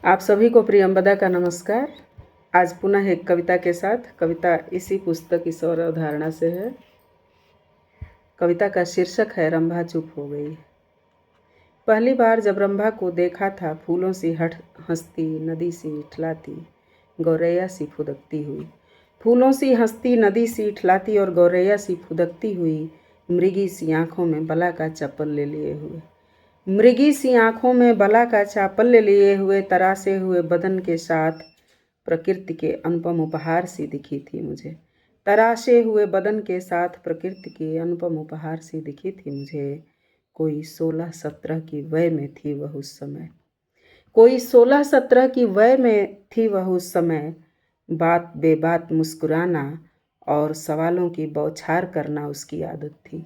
आप सभी को प्रियंवदा का नमस्कार। आज पुनः एक कविता के साथ। कविता इसी पुस्तक ईश्वर अवधारणा से है। कविता का शीर्षक है रंभा चुप हो गई। पहली बार जब रंभा को देखा था, फूलों सी हंसती, नदी सी इठलाती, गौरैया सी फुदकती हुई। फूलों सी हंसती, नदी सी इठलाती और गौरैया सी फुदकती हुई, मृगी सी आँखों में बला का चप्पल ले लिए हुए। मृगी सी आँखों में बला का चापल ले लिए हुए, तरासे हुए बदन के साथ प्रकृति के अनुपम उपहार सी दिखी थी मुझे। तराशे हुए बदन के साथ प्रकृति के अनुपम उपहार सी दिखी थी मुझे। कोई 16-17 की वय में थी वह उस समय। कोई 16-17 की वय में थी वह उस समय। बात बेबात मुस्कुराना और सवालों की बौछार करना उसकी आदत थी।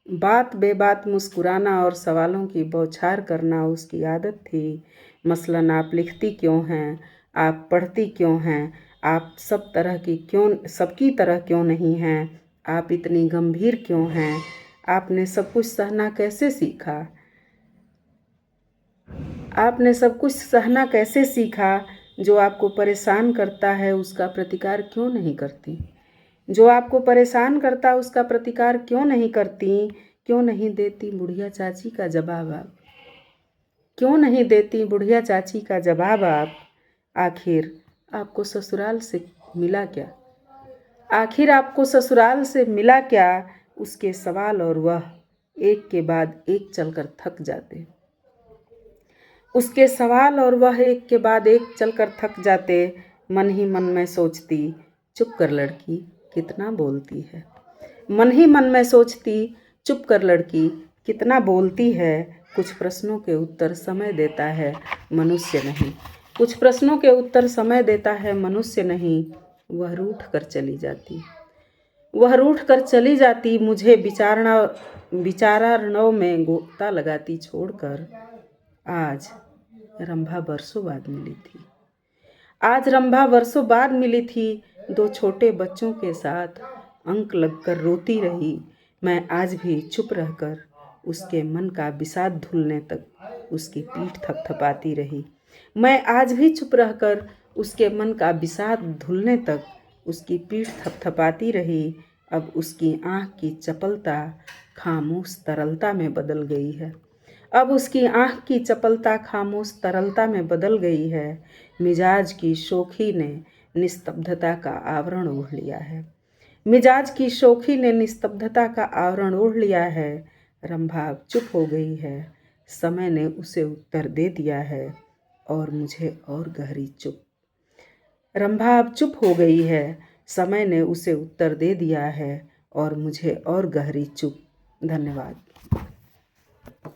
बात बेबात मुस्कुराना और सवालों की बौछार करना उसकी आदत थी। मसलन, आप लिखती क्यों हैं, आप पढ़ती क्यों हैं, आप सबकी तरह क्यों नहीं हैं, आप इतनी गंभीर क्यों हैं, आपने सब कुछ सहना कैसे सीखा, आपने सब कुछ सहना कैसे सीखा। जो आपको परेशान करता है उसका प्रतिकार क्यों नहीं करती, जो आपको परेशान करता उसका प्रतिकार क्यों नहीं करती। क्यों नहीं देती बुढ़िया चाची का जवाब आप, क्यों नहीं देती बुढ़िया चाची का जवाब आप। आखिर आपको ससुराल से मिला क्या, आखिर आपको ससुराल से मिला क्या। उसके सवाल और वह एक के बाद एक चलकर थक जाते। उसके सवाल और वह एक के बाद एक चलकर थक जाते। मन ही मन में सोचती, चुप कर लड़की कितना बोलती है। मन ही मन में सोचती, चुप कर लड़की कितना बोलती है। कुछ प्रश्नों के उत्तर समय देता है, मनुष्य नहीं। कुछ प्रश्नों के उत्तर समय देता है, मनुष्य नहीं। वह रूठ कर चली जाती, वह रूठ कर चली जाती, मुझे विचारणों में गोता लगाती छोड़कर। आज रंभा वर्षों बाद मिली थी, आज रंभा वर्षों बाद मिली थी। 2 छोटे बच्चों के साथ अंक लगकर रोती रही। मैं आज भी चुप रहकर उसके मन का विषाद धुलने तक उसकी पीठ थपथपाती रही। मैं आज भी चुप रहकर उसके मन का विषाद धुलने तक उसकी पीठ थपथपाती रही। अब उसकी आँख की चपलता खामोश तरलता में बदल गई है। अब उसकी आँख की चपलता खामोश तरलता में बदल गई है। मिजाज की शोखी ने निस्तब्धता का आवरण ओढ़ लिया है। मिजाज की शोखी ने निस्तब्धता का आवरण ओढ़ लिया है। रंभा अब चुप हो गई है, समय ने उसे उत्तर दे दिया है और मुझे और गहरी चुप। रंभा अब चुप हो गई है, समय ने उसे उत्तर दे दिया है और मुझे और गहरी चुप। धन्यवाद।